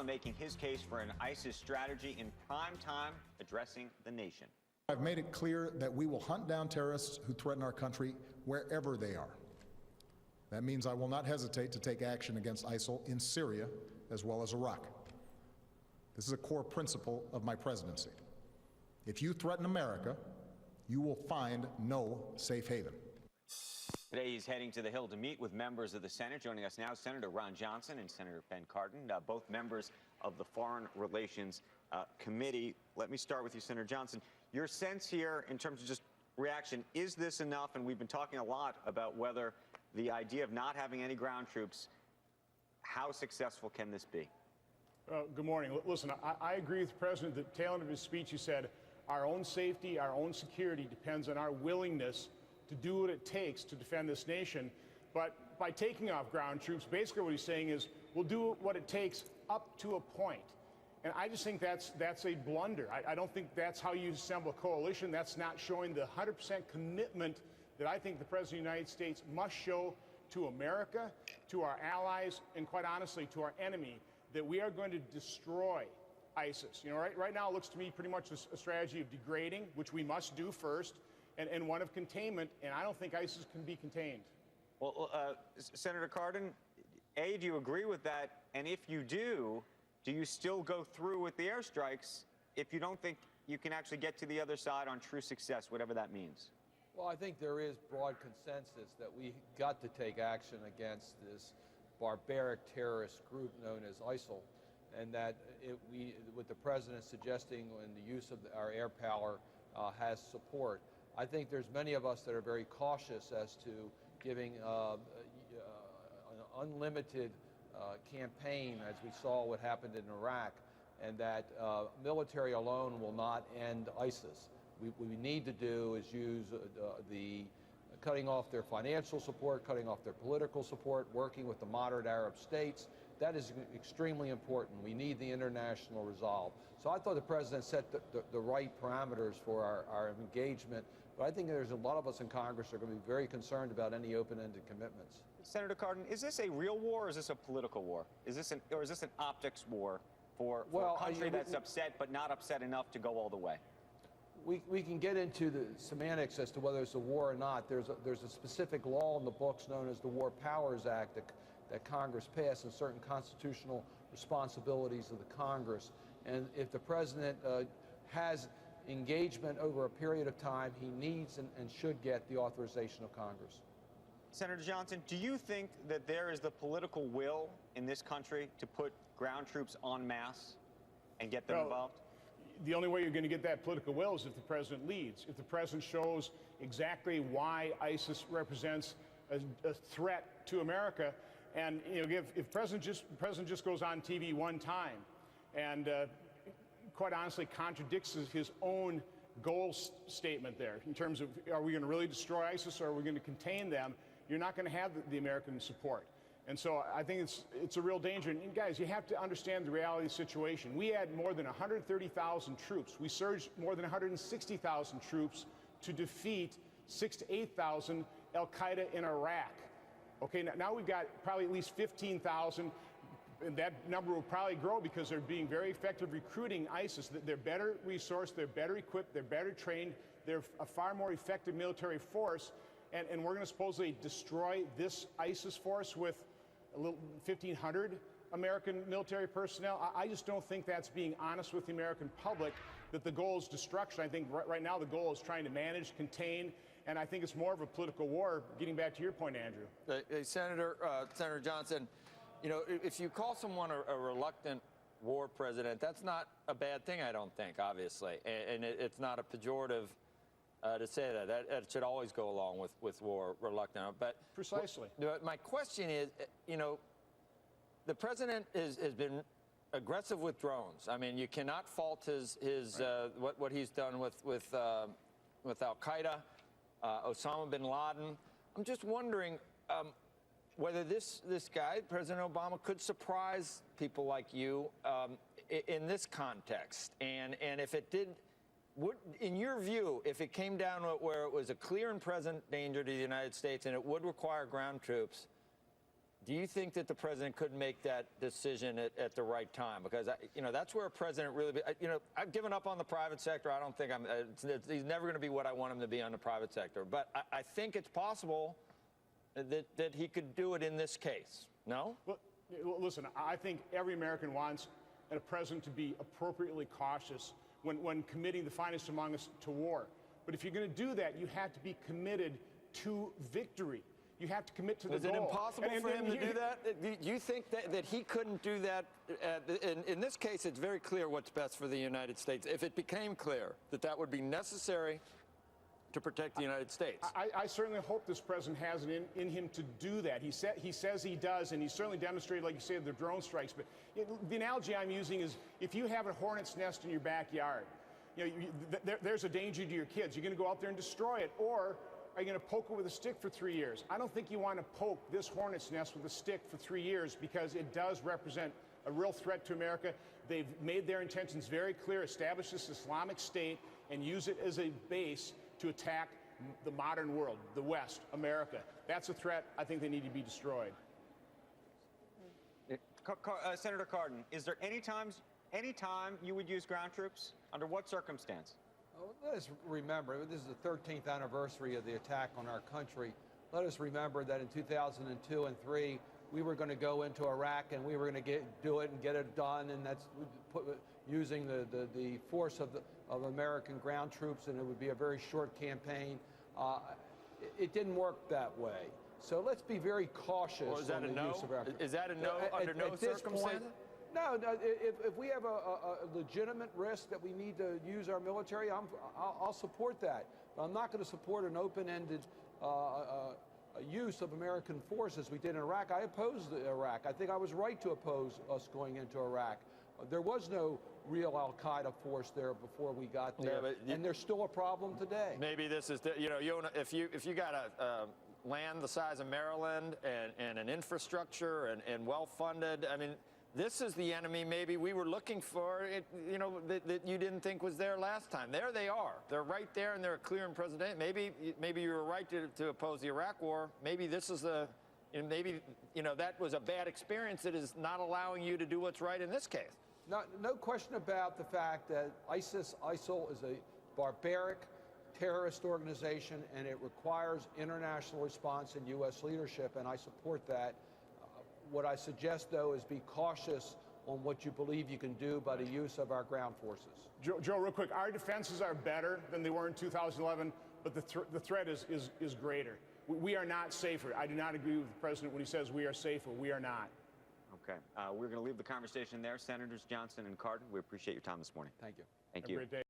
Making his case for an ISIS strategy in prime time, addressing the nation. I've made it clear that we will hunt down terrorists who threaten our country wherever they are. That means I will not hesitate to take action against ISIL in Syria as well as Iraq. This is a core principle of my presidency. If you threaten America, you will find no safe haven. Today he's heading to the Hill to meet with members of the Senate. Joining us now, Senator Ron Johnson and Senator Ben Cardin, both members of the Foreign Relations Committee. Let me start with you, Senator Johnson. Your sense here in terms of just reaction, is this enough? And we've been talking a lot about whether the idea of not having any ground troops, how successful can this be? Good morning. Listen, I agree with the President. The tail end of his speech, he said, our own safety, our own security depends on our willingness to do what it takes to defend this nation. But by taking off ground troops, basically what he's saying is we'll do what it takes up to a point. And I just think that's a blunder. I don't think that's how you assemble a coalition. That's not showing the 100% commitment that I think the President of the United States must show to America, to our allies, and quite honestly, to our enemy, that we are going to destroy ISIS. You know, right now it looks to me pretty much a strategy of degrading, which we must do first, and one of containment, and I don't think ISIS can be contained. Well, Senator Cardin, A, do you agree with that? And if you do you still go through with the airstrikes if you don't think you can actually get to the other side on true success, whatever that means? Well, I think there is broad consensus that we got to take action against this barbaric terrorist group known as ISIL, and that with the President suggesting and the use of our air power has support. I think there's many of us that are very cautious as to giving an unlimited campaign, as we saw what happened in Iraq, and that military alone will not end ISIS. What we need to do is use the cutting off their financial support, cutting off their political support, working with the moderate Arab states. That is extremely important. We need the international resolve. So I thought the President set the right parameters for our engagement, but I think there's a lot of us in Congress that are going to be very concerned about any open-ended commitments. Senator Cardin, is this a real war or is this a political war? Is this an optics war for a country that's upset but not upset enough to go all the way? We can get into the semantics as to whether it's a war or not. There's a specific law in the books known as the War Powers Act that Congress passed, and certain constitutional responsibilities of the Congress. And if the President has engagement over a period of time, he needs and should get the authorization of Congress. Senator Johnson, do you think that there is the political will in this country to put ground troops en masse and get them involved? The only way you're going to get that political will is if the President leads. If the President shows exactly why ISIS represents a threat to America, and you know, if the President just goes on TV one time and quite honestly contradicts his own goal statement there in terms of are we going to really destroy ISIS or are we going to contain them, you're not going to have the American support. And so I think it's a real danger. And guys, you have to understand the reality of the situation. We had more than 130,000 troops. We surged more than 160,000 troops to defeat 6,000 to 8,000 al-Qaeda in Iraq. Okay, now we've got probably at least 15,000, and that number will probably grow because they're being very effective recruiting ISIS. They're better resourced, they're better equipped, they're better trained, they're a far more effective military force, and we're going to supposedly destroy this ISIS force with a little 1,500 American military personnel. I just don't think that's being honest with the American public, that the goal is destruction. I think right now the goal is trying to manage, contain, and I think it's more of a political war, getting back to your point, Andrew. Hey, Senator Johnson, you know, if you call someone a reluctant war president, that's not a bad thing, I don't think, obviously. And it's not a pejorative to say that. That should always go along with war, reluctant. But precisely. My question is, you know, the president has been aggressive with drones. I mean, you cannot fault his right. what he's done with al-Qaeda, Osama bin Laden. I'm just wondering whether this guy, President Obama, could surprise people like you in this context, and if it did. In your view, if it came down to where it was a clear and present danger to the United States and it would require ground troops, do you think that the president could make that decision at the right time? Because, that's where a president really, I've given up on the private sector. I don't think he's never going to be what I want him to be on the private sector. But I think it's possible that he could do it in this case. No? Well, listen, I think every American wants a president to be appropriately cautious when committing the finest among us to war. But if you're going to do that, you have to be committed to victory. You have to commit to the goal. Is it impossible for him to do that? Do you think that he couldn't do that? In this case, it's very clear what's best for the United States. If it became clear that that would be necessary to protect the United States. I certainly hope this president has it in him to do that. He says he does, and he certainly demonstrated, like you say, the drone strikes. But the analogy I'm using is if you have a hornet's nest in your backyard, there's a danger to your kids. You're going to go out there and destroy it, or are you going to poke it with a stick for 3 years? I don't think you want to poke this hornet's nest with a stick for 3 years because it does represent a real threat to America. They've made their intentions very clear, establish this Islamic State and use it as a base to attack the modern world, the West, America. That's a threat. I think they need to be destroyed. Senator Cardin, is there any time you would use ground troops? Under what circumstance? Let us remember, this is the 13th anniversary of the attack on our country. Let us remember that in 2002 and 3, we were going to go into Iraq and we were going to do it and get it done, and that's using the force of American ground troops, and it would be a very short campaign. It didn't work that way. So let's be very cautious. Well, is that on the use of our, Is that a no under no circumstances? No, if we have a legitimate risk that we need to use our military, I'll support that. But I'm not going to support an open-ended use of American forces we did in Iraq. I opposed Iraq. I think I was right to oppose us going into Iraq. There was no real Al-Qaeda force there before we got there, and there's still a problem today. Maybe this is, if you got a land the size of Maryland and an infrastructure and well-funded, I mean, this is the enemy maybe we were looking for, that you didn't think was there last time. There they are. They're right there, and they're clear and present. Maybe you were right to oppose the Iraq War. Maybe this is that was a bad experience that is not allowing you to do what's right in this case. No question about the fact that ISIL is a barbaric terrorist organization, and it requires international response and U.S. leadership, and I support that. What I suggest, though, is be cautious on what you believe you can do by the use of our ground forces. Joe, real quick, our defenses are better than they were in 2011, but the threat is greater. We are not safer. I do not agree with the president when he says we are safer. We are not. Okay. We're going to leave the conversation there. Senators Johnson and Cardin, we appreciate your time this morning. Thank you. Thank you. Have a great day.